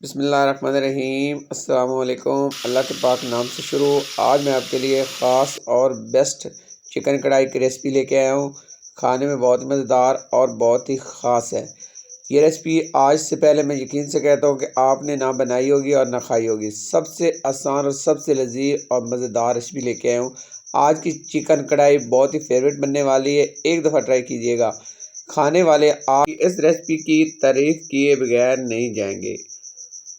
बिस्मिल्लाहिर्रहमानिर्रहीम अस्सलाम वालेकुम। अल्लाह के पाक नाम से शुरू। आज मैं आपके लिए ख़ास और बेस्ट चिकन कढ़ाई की रेसिपी लेके आया हूँ। खाने में बहुत मज़ेदार और बहुत ही ख़ास है। ये रेसिपी आज से पहले मैं यकीन से कहता हूँ कि आपने ना बनाई होगी और ना खाई होगी। सबसे आसान और सबसे लजीज और मज़ेदार रेसिपी लेके आया हूँ। आज की चिकन कढ़ाई बहुत ही फेवरेट बनने वाली है। एक दफ़ा ट्राई कीजिएगा, खाने वाले आप इस रेसिपी की तारीफ़ किए बगैर नहीं जाएंगे।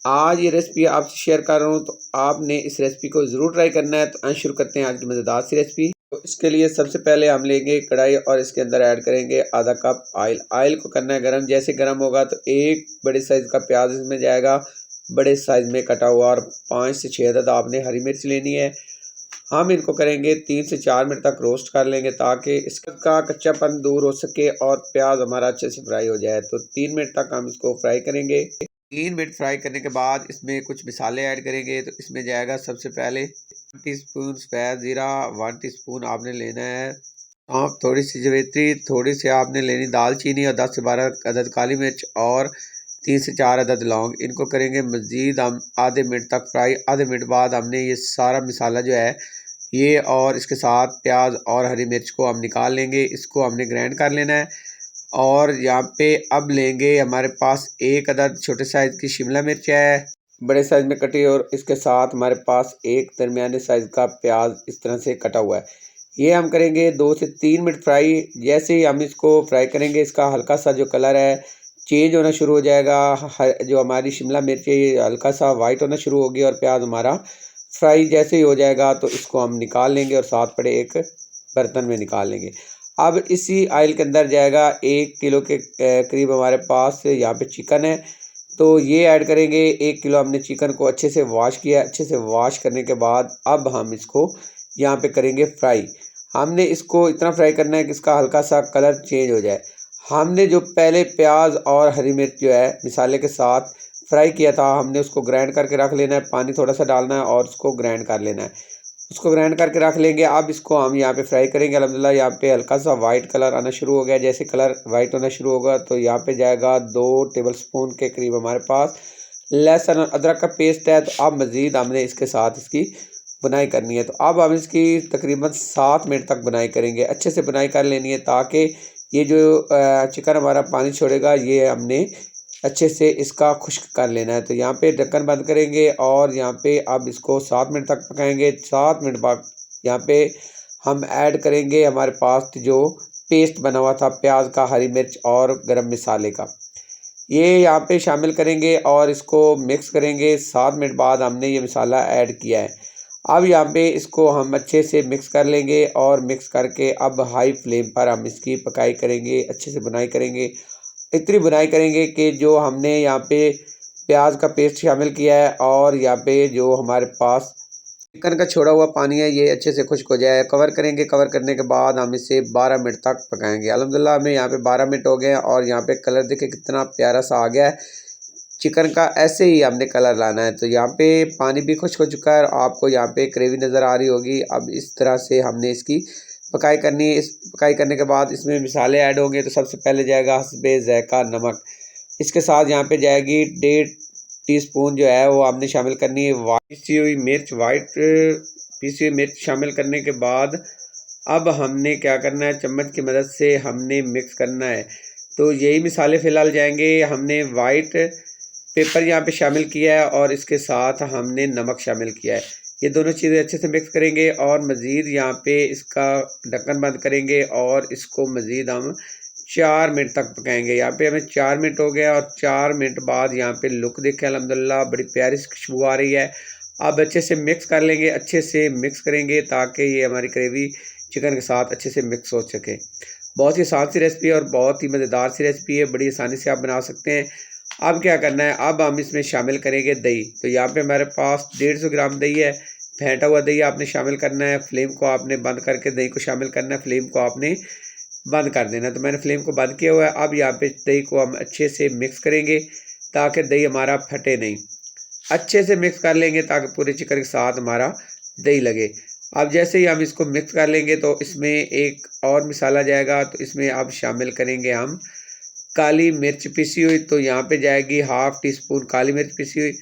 आज ये रेसिपी आपसे शेयर कर रहा हूँ, तो आपने इस रेसिपी को ज़रूर ट्राई करना है। तो शुरू करते हैं आज की मज़ेदार सी रेसिपी। तो इसके लिए सबसे पहले हम लेंगे कढ़ाई और इसके अंदर ऐड करेंगे आधा कप ऑयल। ऑयल को करना है गर्म। जैसे गर्म होगा तो एक बड़े साइज़ का प्याज इसमें जाएगा, बड़े साइज़ में कटा हुआ, और 5 से 6 अदद आपने हरी मिर्च लेनी है। हम इनको करेंगे 3 से 4 मिनट तक रोस्ट कर लेंगे ताकि इसका कच्चापन दूर हो सके और प्याज हमारा अच्छे से फ्राई हो जाए। तो 3 मिनट तक हम इसको फ्राई करेंगे। 3 मिनट फ्राई करने के बाद इसमें कुछ मिसाले ऐड करेंगे। तो इसमें जाएगा सबसे पहले 1 टीस्पून सफ़ेद ज़ीरा, 1 टीस्पून आपने लेना है सौंफ, थोड़ी सी जवित्री, थोड़ी सी आपने लेनी दालचीनी, और 10 से 12 अदद काली मिर्च, और 3 से 4 अदद लौंग। इनको करेंगे मज़ीद हम आधे मिनट तक फ्राई। आधे मिनट बाद हमने ये सारा मसाला जो है ये और इसके साथ प्याज और हरी मिर्च को हम निकाल लेंगे। इसको हमने ग्राइंड कर लेना है। और यहाँ पे अब लेंगे, हमारे पास एक अदद छोटे साइज़ की शिमला मिर्च है, बड़े साइज़ में कटी, और इसके साथ हमारे पास एक दरमियाने साइज़ का प्याज इस तरह से कटा हुआ है। ये हम करेंगे 2 से 3 मिनट फ्राई। जैसे ही हम इसको फ्राई करेंगे, इसका हल्का सा जो कलर है चेंज होना शुरू हो जाएगा। जो हमारी शिमला मिर्च है ये हल्का सा वाइट होना शुरू होगी, और प्याज हमारा फ्राई जैसे ही हो जाएगा तो इसको हम निकाल लेंगे और साथ पड़े एक बर्तन में निकाल लेंगे। अब इसी ऑयल के अंदर जाएगा 1 किलो के करीब हमारे पास यहाँ पे चिकन है। तो ये ऐड करेंगे। 1 किलो हमने चिकन को अच्छे से वॉश किया। अच्छे से वॉश करने के बाद अब हम इसको यहाँ पे करेंगे फ्राई। हमने इसको इतना फ्राई करना है कि इसका हल्का सा कलर चेंज हो जाए। हमने जो पहले प्याज और हरी मिर्च जो है मिसाले के साथ फ्राई किया था, हमने उसको ग्राइंड करके रख लेना है। पानी थोड़ा सा डालना है और उसको ग्राइंड कर लेना है। उसको ग्राइंड करके रख लेंगे। अब इसको हम यहाँ पे फ्राई करेंगे। अल्हम्दुलिल्लाह यहाँ पे हल्का सा वाइट कलर आना शुरू हो गया। जैसे कलर वाइट होना शुरू होगा तो यहाँ पे जाएगा 2 टेबलस्पून के करीब हमारे पास लहसुन और अदरक का पेस्ट है। तो अब मज़ीद हमने इसके साथ इसकी बुनाई करनी है। तो अब हम इसकी तकरीबन 7 मिनट तक बुनाई करेंगे। अच्छे से बुनाई कर लेनी है ताकि ये जो चिकन हमारा पानी छोड़ेगा ये हमने अच्छे से इसका खुश्क कर लेना है। तो यहाँ पे ढक्कन बंद करेंगे और यहाँ पे अब इसको 7 मिनट तक पकाएंगे। 7 मिनट बाद यहाँ पे हम ऐड करेंगे हमारे पास जो पेस्ट बना हुआ था प्याज का, हरी मिर्च और गरम मसाले का, ये यहाँ पे शामिल करेंगे और इसको मिक्स करेंगे। 7 मिनट बाद हमने ये मसाला ऐड किया है। अब यहाँ पे इसको हम अच्छे से मिक्स कर लेंगे और मिक्स करके अब हाई फ्लेम पर हम इसकी पकाई करेंगे, अच्छे से बुनाई करेंगे। इतनी बुनाई करेंगे कि जो हमने यहाँ पे प्याज का पेस्ट शामिल किया है और यहाँ पे जो हमारे पास चिकन का छोड़ा हुआ पानी है ये अच्छे से खुश्क हो जाए। कवर करेंगे। कवर करने के बाद हम इसे 12 मिनट तक पकाएंगे। अल्हम्दुलिल्लाह हमें यहाँ पे 12 मिनट हो गए हैं और यहाँ पे कलर देखिए कितना प्यारा सा आ गया है चिकन का। ऐसे ही हमने कलर लाना है। तो यहाँ पे पानी भी खुश्क हो चुका है और आपको यहाँ पे ग्रेवी नज़र आ रही होगी। अब इस तरह से हमने इसकी पकाई करनी है। इस पकाई करने के बाद इसमें मिसाले ऐड होंगे। तो सबसे पहले जाएगा हस्बे ज़ायक़ा नमक। इसके साथ यहाँ पे जाएगी 1.5 टीस्पून जो है वो हमने शामिल करनी है पीसी हुई मिर्च, वाइट पीसी हुई मिर्च शामिल करने के बाद अब हमने क्या करना है, चम्मच की मदद से हमने मिक्स करना है। तो यही मिसाले फ़िलहाल जाएंगे। हमने वाइट पेपर यहाँ पे शामिल किया है और इसके साथ हमने नमक शामिल किया है। ये दोनों चीज़ें अच्छे से मिक्स करेंगे और मज़ीद यहाँ पे इसका ढक्कन बंद करेंगे और इसको मज़ीद हम 4 मिनट तक पकाएंगे। यहाँ पे हमें 4 मिनट हो गया और 4 मिनट बाद यहाँ पे लुक देखें, अल्हम्दुलिल्लाह बड़ी प्यारी सी खुशबू आ रही है। अब अच्छे से मिक्स कर लेंगे, अच्छे से मिक्स करेंगे ताकि ये हमारी ग्रेवी चिकन के साथ अच्छे से मिक्स हो सके। बहुत ही आसान सी रेसिपी है और बहुत ही मज़ेदार सी रेसिपी है। बड़ी आसानी से आप बना सकते हैं। अब क्या करना है, अब हम इसमें शामिल करेंगे दही। तो यहाँ पे हमारे पास 150 ग्राम दही है। फेंटा हुआ दही आपने शामिल करना है। फ्लेम को आपने बंद करके दही को शामिल करना है। फ्लेम को आपने बंद कर देना। तो मैंने फ्लेम को बंद किया हुआ है। अब यहाँ पे दही को हम अच्छे से मिक्स करेंगे ताकि दही हमारा फटे नहीं। अच्छे से मिक्स कर लेंगे ताकि पूरे चिकन के साथ हमारा दही लगे। अब जैसे ही हम इसको मिक्स कर लेंगे तो इसमें एक और मसाला जाएगा। तो इसमें अब शामिल करेंगे हम काली मिर्च पिसी हुई, तो यहाँ पे जाएगी हाफ़ टी स्पून काली मिर्च पिसी हुई।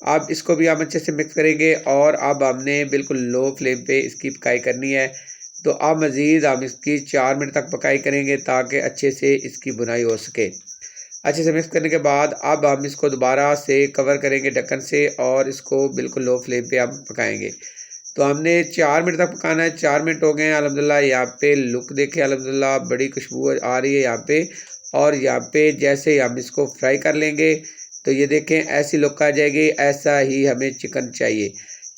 अब इसको भी हम अच्छे से मिक्स करेंगे और अब हमने बिल्कुल लो फ्लेम पे इसकी पकाई करनी है। तो अब मज़ीद हम इसकी 4 मिनट तक पकाई करेंगे ताकि अच्छे से इसकी बुनाई हो सके। अच्छे से मिक्स करने के बाद अब हम इसको दोबारा से कवर करेंगे ढक्कन से और इसको बिल्कुल लो फ्लेम पे हम पकाएंगे। तो हमने 4 मिनट तक पकाना है। 4 मिनट हो गए हैं अल्हम्दुलिल्लाह। यहाँ पे लुक देखें अल्हम्दुलिल्लाह बड़ी खुशबू आ रही है यहाँ पे। और यहाँ पे जैसे हम इसको फ्राई कर लेंगे तो ये देखें ऐसी लुक आ जाएगी। ऐसा ही हमें चिकन चाहिए।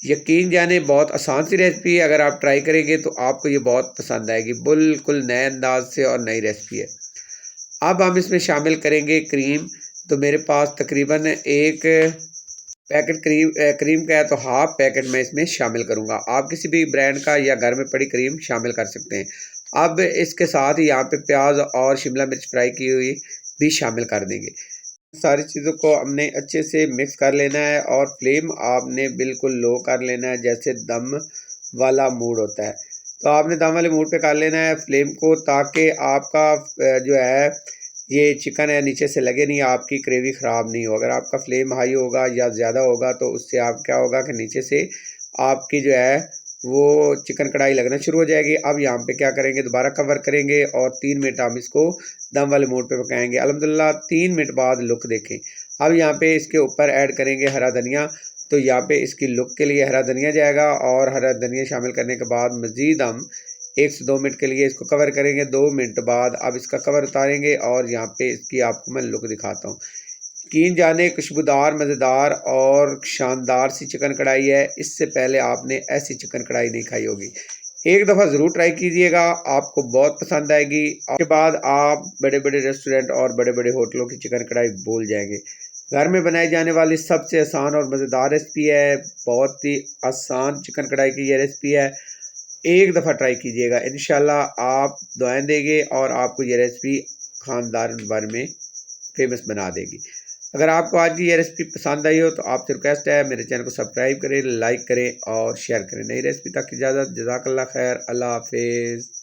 यकीन जाने बहुत आसान सी रेसिपी है। अगर आप ट्राई करेंगे तो आपको ये बहुत पसंद आएगी। बिल्कुल नए अंदाज से और नई रेसिपी है। अब हम इसमें शामिल करेंगे क्रीम। तो मेरे पास तकरीबन एक पैकेट क्रीम का है, तो हाफ पैकेट मैं इसमें शामिल करूंगा। आप किसी भी ब्रांड का या घर में पड़ी क्रीम शामिल कर सकते हैं। अब इसके साथ ही यहाँ पे प्याज और शिमला मिर्च फ्राई की हुई भी शामिल कर देंगे। सारी चीज़ों को हमने अच्छे से मिक्स कर लेना है और फ्लेम आपने बिल्कुल लो कर लेना है, जैसे दम वाला मूड होता है। तो आपने दम वाले मूड पे कर लेना है फ्लेम को, ताकि आपका जो है ये चिकन है नीचे से लगे नहीं, आपकी ग्रेवी ख़राब नहीं हो। अगर आपका फ्लेम हाई होगा या ज़्यादा होगा तो उससे आप क्या होगा कि नीचे से आपकी जो है वो चिकन कढ़ाई लगना शुरू हो जाएगी। अब यहाँ पे क्या करेंगे, दोबारा कवर करेंगे और 3 मिनट हम इसको दम वाले मोड पे पकाएंगे। अल्हम्दुलिल्लाह 3 मिनट बाद लुक देखें। अब यहाँ पे इसके ऊपर ऐड करेंगे हरा धनिया। तो यहाँ पे इसकी लुक के लिए हरा धनिया जाएगा और हरा धनिया शामिल करने के बाद मज़ीद हम 1 से 2 मिनट के लिए इसको कवर करेंगे। 2 मिनट बाद अब इसका कवर उतारेंगे और यहाँ पे इसकी आपको मैं लुक दिखाता हूँ। यकीन जाने खुशबूदार, मज़ेदार और शानदार सी चिकन कढ़ाई है। इससे पहले आपने ऐसी चिकन कढ़ाई नहीं खाई होगी। एक दफ़ा ज़रूर ट्राई कीजिएगा, आपको बहुत पसंद आएगी। उसके बाद आप बड़े-बड़े रेस्टोरेंट और बड़े-बड़े होटलों की चिकन कढ़ाई भूल जाएँगे। घर में बनाई जाने वाली सबसे आसान और मज़ेदार रेसिपी है। बहुत ही आसान चिकन कढ़ाई की ये रेसिपी है। एक दफ़ा ट्राई कीजिएगा, इंशाल्लाह आप दुआएँ देंगे और आपको ये रेसिपी ख़ानदान भर में फ़ेमस बना देगी। अगर आपको आज की ये रेसिपी पसंद आई हो तो आपसे रिक्वेस्ट है मेरे चैनल को सब्सक्राइब करें, लाइक करें और शेयर करें। नई रेसिपी तक इजाज़त। जज़ाकल्लाह खैर। अल्लाह हाफ़िज़।